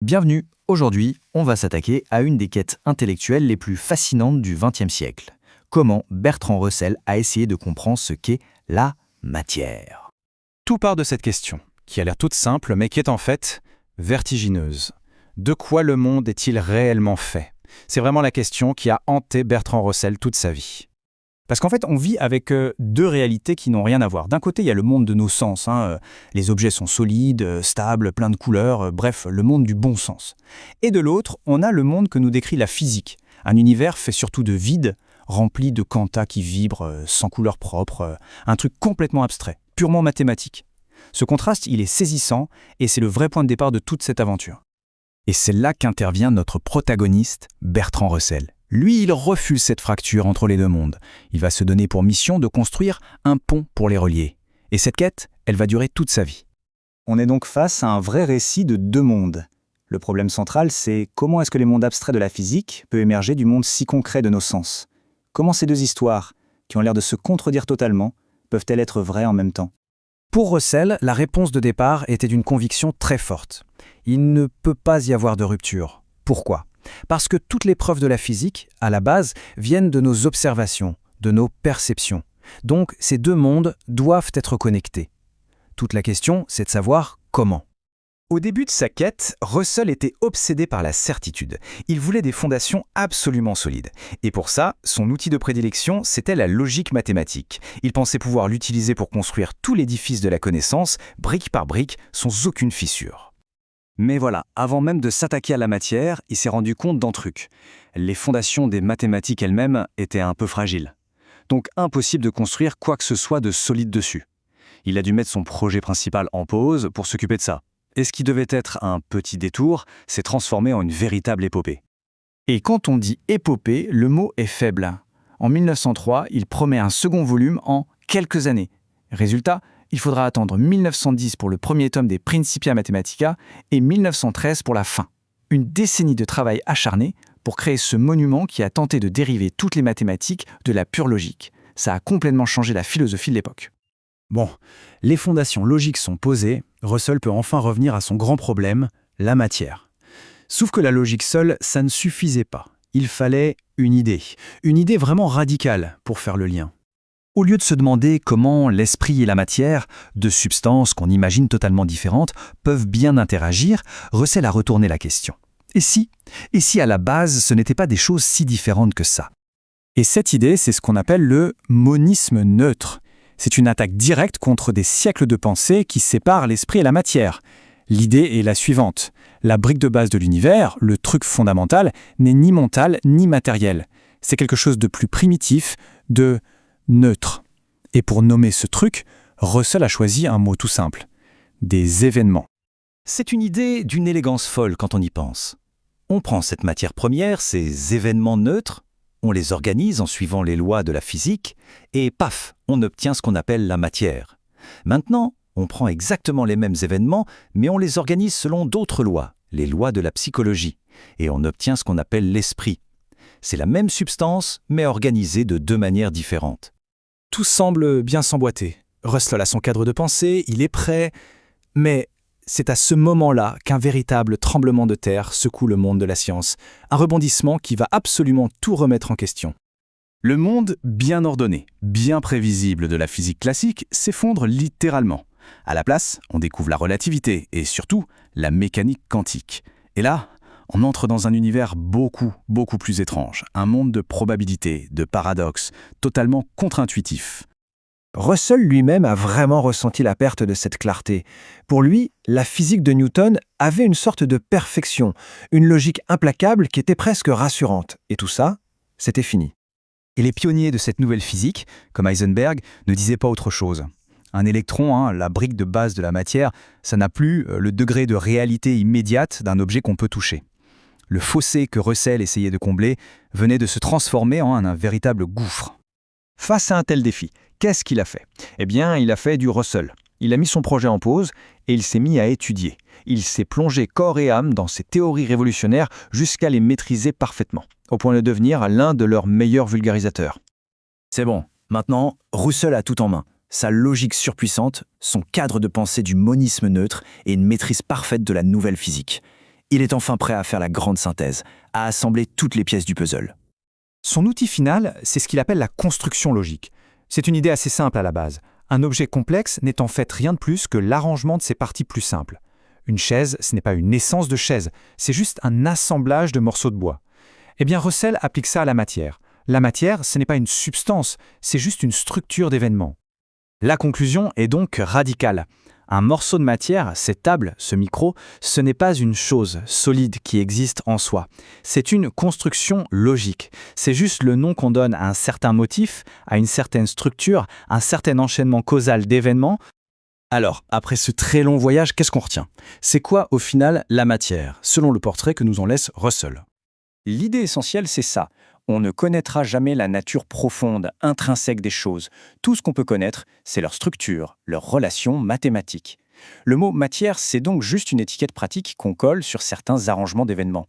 Bienvenue, aujourd'hui, on va s'attaquer à une des quêtes intellectuelles les plus fascinantes du XXe siècle. Comment Bertrand Russell a essayé de comprendre ce qu'est la matière. Tout part de cette question, qui a l'air toute simple, mais qui est en fait vertigineuse. De quoi le monde est-il réellement fait? C'est vraiment la question qui a hanté Bertrand Russell toute sa vie. Parce qu'en fait, on vit avec deux réalités qui n'ont rien à voir. D'un côté, il y a le monde de nos sens. Les objets sont solides, stables, pleins de couleurs, bref, le monde du bon sens. Et de l'autre, on a le monde que nous décrit la physique. Un univers fait surtout de vide, rempli de quanta qui vibrent, sans couleur propre, un truc complètement abstrait, purement mathématique. Ce contraste, il est saisissant, et c'est le vrai point de départ de toute cette aventure. Et c'est là qu'intervient notre protagoniste, Bertrand Russell. Lui, il refuse cette fracture entre les deux mondes. Il va se donner pour mission de construire un pont pour les relier. Et cette quête, elle va durer toute sa vie. On est donc face à un vrai récit de deux mondes. Le problème central, c'est comment est-ce que les mondes abstraits de la physique peuvent émerger du monde si concret de nos sens? Comment ces deux histoires, qui ont l'air de se contredire totalement, peuvent-elles être vraies en même temps? Pour Russell, la réponse de départ était d'une conviction très forte. Il ne peut pas y avoir de rupture. Pourquoi ? Parce que toutes les preuves de la physique, à la base, viennent de nos observations, de nos perceptions. Donc, ces deux mondes doivent être connectés. Toute la question, c'est de savoir comment. Au début de sa quête, Russell était obsédé par la certitude. Il voulait des fondations absolument solides. Et pour ça, son outil de prédilection, c'était la logique mathématique. Il pensait pouvoir l'utiliser pour construire tout l'édifice de la connaissance, brique par brique, sans aucune fissure. Mais voilà, avant même de s'attaquer à la matière, il s'est rendu compte d'un truc. Les fondations des mathématiques elles-mêmes étaient un peu fragiles. Donc impossible de construire quoi que ce soit de solide dessus. Il a dû mettre son projet principal en pause pour s'occuper de ça. Et ce qui devait être un petit détour s'est transformé en une véritable épopée. Et quand on dit épopée, le mot est faible. En 1903, il promet un second volume en quelques années. Résultat, il faudra attendre 1910 pour le premier tome des Principia Mathematica et 1913 pour la fin. Une décennie de travail acharné pour créer ce monument qui a tenté de dériver toutes les mathématiques de la pure logique. Ça a complètement changé la philosophie de l'époque. Bon, les fondations logiques sont posées, Russell peut enfin revenir à son grand problème, la matière. Sauf que la logique seule, ça ne suffisait pas. Il fallait une idée vraiment radicale pour faire le lien. Au lieu de se demander comment l'esprit et la matière, deux substances qu'on imagine totalement différentes, peuvent bien interagir, Russell a retourné la question. Et si à la base, ce n'était pas des choses si différentes que ça? Et cette idée, c'est ce qu'on appelle le monisme neutre. C'est une attaque directe contre des siècles de pensée qui séparent l'esprit et la matière. L'idée est la suivante. La brique de base de l'univers, le truc fondamental, n'est ni mental ni matériel. C'est quelque chose de plus primitif, de neutre. Et pour nommer ce truc, Russell a choisi un mot tout simple. Des événements. C'est une idée d'une élégance folle quand on y pense. On prend cette matière première, ces événements neutres, on les organise en suivant les lois de la physique, et paf, on obtient ce qu'on appelle la matière. Maintenant, on prend exactement les mêmes événements, mais on les organise selon d'autres lois, les lois de la psychologie, et on obtient ce qu'on appelle l'esprit. C'est la même substance, mais organisée de deux manières différentes. Tout semble bien s'emboîter. Russell a son cadre de pensée, il est prêt, mais c'est à ce moment-là qu'un véritable tremblement de terre secoue le monde de la science, un rebondissement qui va absolument tout remettre en question. Le monde bien ordonné, bien prévisible de la physique classique s'effondre littéralement. À la place, on découvre la relativité et surtout la mécanique quantique. Et là, on entre dans un univers beaucoup plus étrange, un monde de probabilités, de paradoxes, totalement contre-intuitif. Russell lui-même a vraiment ressenti la perte de cette clarté. Pour lui, la physique de Newton avait une sorte de perfection, une logique implacable qui était presque rassurante. Et tout ça, c'était fini. Et les pionniers de cette nouvelle physique, comme Heisenberg, ne disaient pas autre chose. Un électron, la brique de base de la matière, ça n'a plus le degré de réalité immédiate d'un objet qu'on peut toucher. Le fossé que Russell essayait de combler venait de se transformer en un véritable gouffre. Face à un tel défi, qu'est-ce qu'il a fait? Eh bien, il a fait du Russell. Il a mis son projet en pause et il s'est mis à étudier. Il s'est plongé corps et âme dans ses théories révolutionnaires jusqu'à les maîtriser parfaitement, au point de devenir l'un de leurs meilleurs vulgarisateurs. C'est bon, maintenant, Russell a tout en main. Sa logique surpuissante, son cadre de pensée du monisme neutre et une maîtrise parfaite de la nouvelle physique. Il est enfin prêt à faire la grande synthèse, à assembler toutes les pièces du puzzle. Son outil final, c'est ce qu'il appelle la construction logique. C'est une idée assez simple à la base. Un objet complexe n'est en fait rien de plus que l'arrangement de ses parties plus simples. Une chaise, ce n'est pas une essence de chaise, c'est juste un assemblage de morceaux de bois. Eh bien, Russell applique ça à la matière. La matière, ce n'est pas une substance, c'est juste une structure d'événements. La conclusion est donc radicale. Un morceau de matière, cette table, ce micro, ce n'est pas une chose solide qui existe en soi. C'est une construction logique. C'est juste le nom qu'on donne à un certain motif, à une certaine structure, un certain enchaînement causal d'événements. Alors, après ce très long voyage, qu'est-ce qu'on retient? C'est quoi, au final, la matière, selon le portrait que nous en laisse Russell? L'idée essentielle, c'est ça. On ne connaîtra jamais la nature profonde, intrinsèque des choses. Tout ce qu'on peut connaître, c'est leur structure, leurs relations mathématiques. Le mot matière, c'est donc juste une étiquette pratique qu'on colle sur certains arrangements d'événements.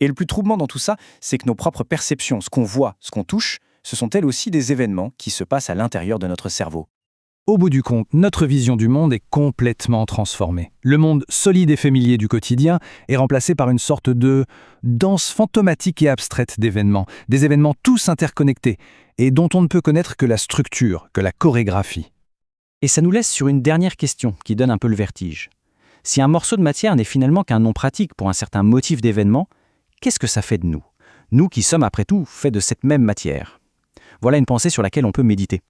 Et le plus troublant dans tout ça, c'est que nos propres perceptions, ce qu'on voit, ce qu'on touche, ce sont elles aussi des événements qui se passent à l'intérieur de notre cerveau. Au bout du compte, notre vision du monde est complètement transformée. Le monde solide et familier du quotidien est remplacé par une sorte de danse fantomatique et abstraite d'événements, des événements tous interconnectés, et dont on ne peut connaître que la structure, que la chorégraphie. Et ça nous laisse sur une dernière question qui donne un peu le vertige. Si un morceau de matière n'est finalement qu'un nom pratique pour un certain motif d'événement, qu'est-ce que ça fait de nous? Nous qui sommes après tout faits de cette même matière. Voilà une pensée sur laquelle on peut méditer.